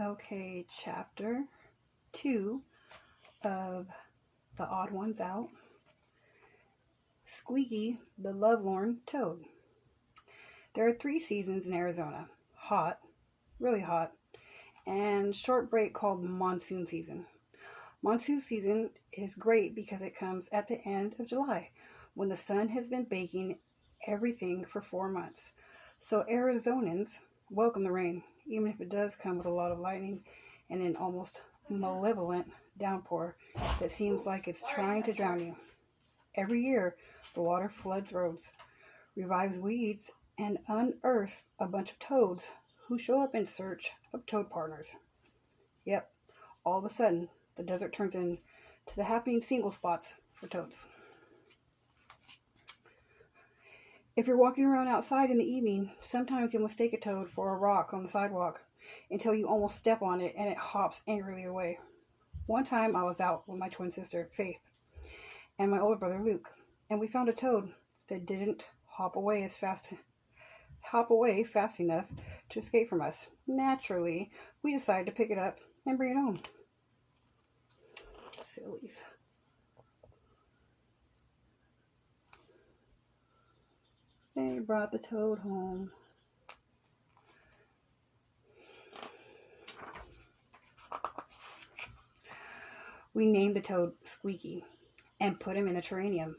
Okay, chapter 2 of The Odd Ones Out. Squeaky, the Lovelorn Toad. There are 3 seasons in Arizona: hot, really hot, and short break called monsoon season. Monsoon season is great because it comes at the end of July when the sun has been baking everything for 4 months. So Arizonans welcome the rain, even if it does come with a lot of lightning and an almost malevolent downpour that seems like it's trying to drown you. Every year, the water floods roads, revives weeds, and unearths a bunch of toads who show up in search of toad partners. Yep, all of a sudden, the desert turns into the happening single spots for toads. If you're walking around outside in the evening, sometimes you'll mistake a toad for a rock on the sidewalk until you almost step on it and it hops angrily away. One time I was out with my twin sister, Faith, and my older brother, Luke, and we found a toad that didn't hop away fast enough to escape from us. Naturally, we decided to pick it up and bring it home. Sillies. They brought the toad home. We named the toad Squeaky and put him in the terrarium,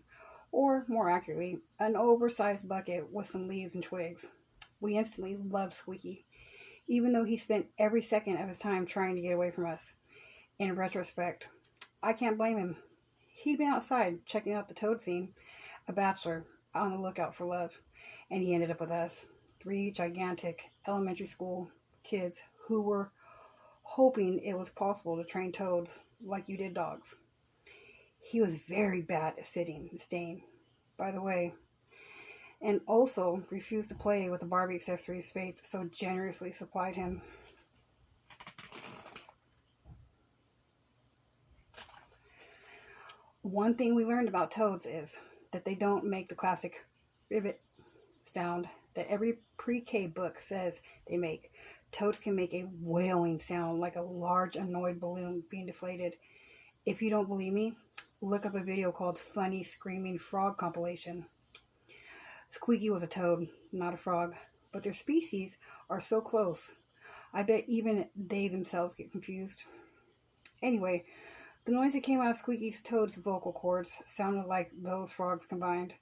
or more accurately, an oversized bucket with some leaves and twigs. We instantly loved Squeaky, even though he spent every second of his time trying to get away from us. In retrospect, I can't blame him. He'd been outside checking out the toad scene, a bachelor on the lookout for love, and he ended up with us, 3 gigantic elementary school kids who were hoping it was possible to train toads like you did dogs. He was very bad at sitting and staying, by the way, and also refused to play with the Barbie accessories fate so generously supplied him. One thing we learned about toads is that they don't make the classic rivet sound that every pre-K book says they make. Toads can make a wailing sound like a large annoyed balloon being deflated. If you don't believe me, look up a video called Funny Screaming Frog Compilation. Squeaky was a toad, not a frog, but their species are so close. I bet even they themselves get confused. Anyway, the noise that came out of Squeaky's toad's vocal cords sounded like those frogs combined.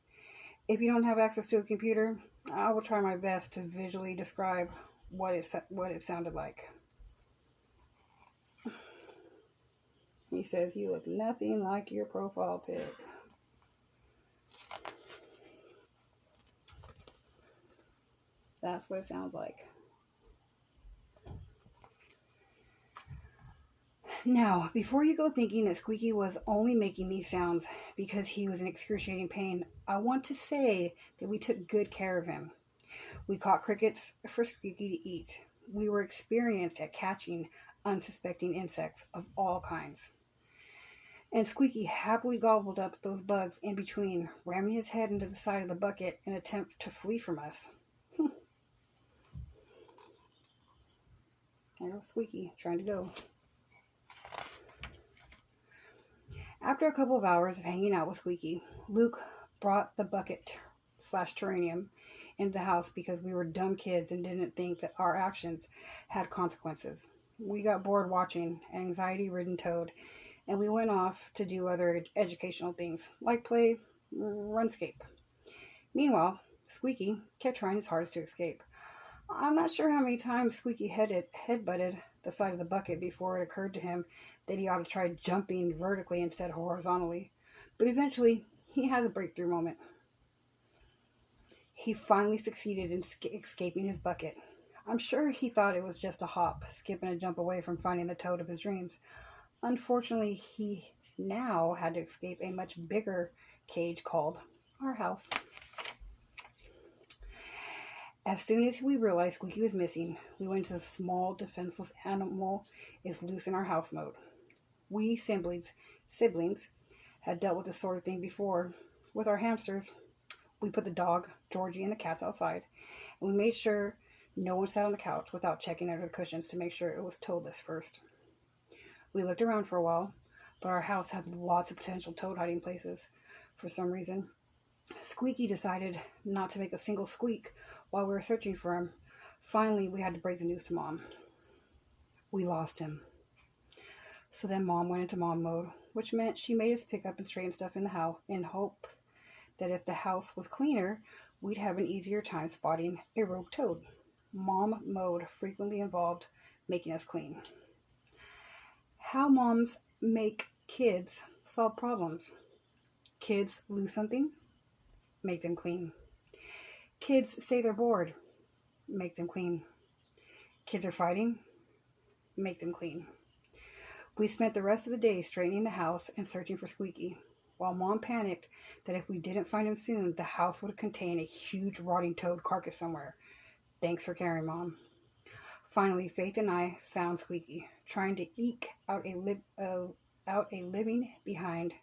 If you don't have access to a computer, I will try my best to visually describe what it sounded like. He says, "You look nothing like your profile pic." That's what it sounds like. Now, before you go thinking that Squeaky was only making these sounds because he was in excruciating pain, I want to say that we took good care of him. We caught crickets for Squeaky to eat. We were experienced at catching unsuspecting insects of all kinds. And Squeaky happily gobbled up those bugs in between, ramming his head into the side of the bucket in an attempt to flee from us. There goes Squeaky, trying to go. After a couple of hours of hanging out with Squeaky, Luke brought the bucket/terrarium into the house because we were dumb kids and didn't think that our actions had consequences. We got bored watching an anxiety-ridden toad, and we went off to do other educational things, like play RuneScape. Meanwhile, Squeaky kept trying his hardest to escape. I'm not sure how many times Squeaky headbutted the side of the bucket before it occurred to him that he ought to try jumping vertically instead of horizontally. But eventually, he had the breakthrough moment. He finally succeeded in escaping his bucket. I'm sure he thought it was just a hop, skip and a jump away from finding the toad of his dreams. Unfortunately, he now had to escape a much bigger cage called our house. As soon as we realized Squeaky was missing, we went to the small, defenseless animal is loose in our house mode. We siblings had dealt with this sort of thing before. With our hamsters, we put the dog, Georgie, and the cats outside, and we made sure No one sat on the couch without checking under the cushions to make sure it was toadless first. We looked around for a while, but our house had lots of potential toad hiding places. For some reason, Squeaky decided not to make a single squeak while we were searching for him. Finally, we had to break the news to Mom. We lost him. So then Mom went into mom mode, which meant she made us pick up and straighten stuff in the house in hope that if the house was cleaner, we'd have an easier time spotting a rogue toad. Mom mode frequently involved making us clean. How moms make kids solve problems. Kids lose something, make them clean. Kids say they're bored, make them clean. Kids are fighting, make them clean. We spent the rest of the day straightening the house and searching for Squeaky, while Mom panicked that if we didn't find him soon, the house would contain a huge rotting toad carcass somewhere. Thanks for caring, Mom. Finally, Faith and I found Squeaky, trying to eke out a living behind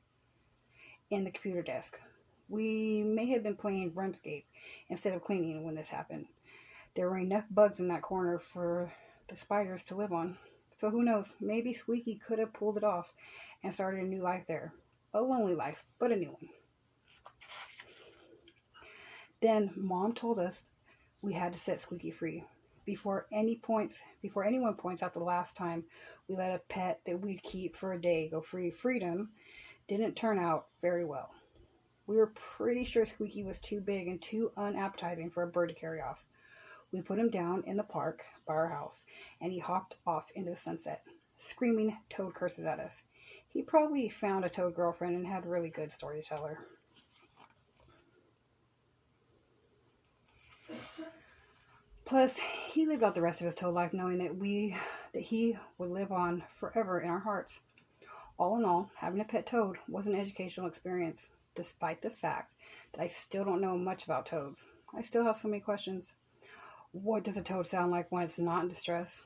in the computer desk. We may have been playing RuneScape instead of cleaning when this happened. There were enough bugs in that corner for the spiders to live on. So who knows, maybe Squeaky could have pulled it off and started a new life there. A lonely life, but a new one. Then Mom told us we had to set Squeaky free. Before anyone points out the last time we let a pet that we'd keep for a day go free, freedom didn't turn out very well. We were pretty sure Squeaky was too big and too unappetizing for a bird to carry off. We put him down in the park by our house, and he hopped off into the sunset, screaming toad curses at us. He probably found a toad girlfriend and had a really good story to tell her. Plus, he lived out the rest of his toad life knowing that he would live on forever in our hearts. All in all, having a pet toad was an educational experience, despite the fact that I still don't know much about toads. I still have so many questions. What does a toad sound like when it's not in distress?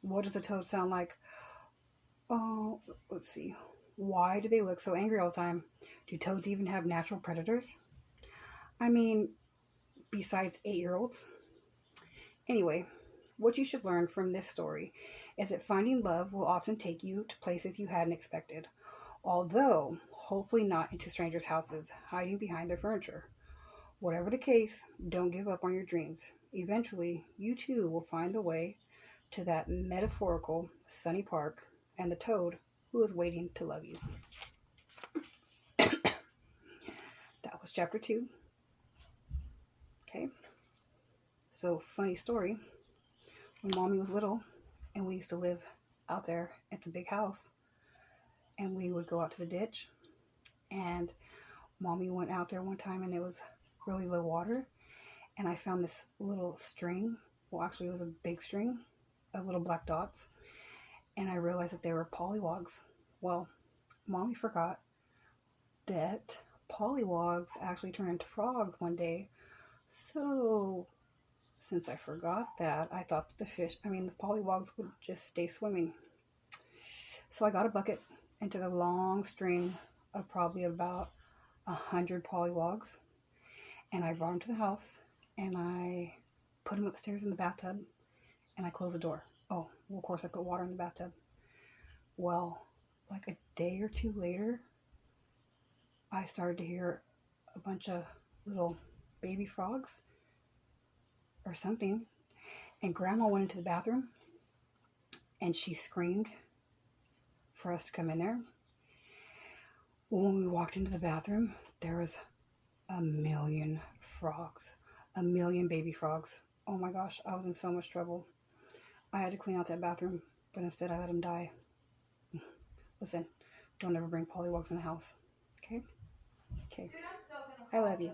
What does a toad sound like? Oh, let's see. Why do they look so angry all the time? Do toads even have natural predators? I mean, besides 8-year-olds? Anyway, what you should learn from this story is that finding love will often take you to places you hadn't expected, although hopefully not into strangers' houses, hiding behind their furniture. Whatever the case, don't give up on your dreams. Eventually, you too will find the way to that metaphorical sunny park and the toad who is waiting to love you. That was chapter 2. Okay. So, funny story. When Mommy was little and we used to live out there at the big house, and we would go out to the ditch, and Mommy went out there one time and it was really low water, and I found this little string. Well, actually it was a big string of little black dots, and I realized that they were pollywogs. Well, Mommy forgot that pollywogs actually turn into frogs one day. So since I forgot that, I thought that the pollywogs would just stay swimming. So I got a bucket and took a long string of probably about 100 pollywogs, and I brought them to the house, and I put them upstairs in the bathtub, and I closed the door. Oh, well, of course I put water in the bathtub. Well, like a day or two later, I started to hear a bunch of little baby frogs or something, and Grandma went into the bathroom, and she screamed for us to come in there. When we walked into the bathroom, there was 1,000,000 frogs. 1,000,000 baby frogs. Oh my gosh, I was in so much trouble. I had to clean out that bathroom, but instead I let them die. Listen, don't ever bring pollywogs in the house. Okay? Okay. I love you.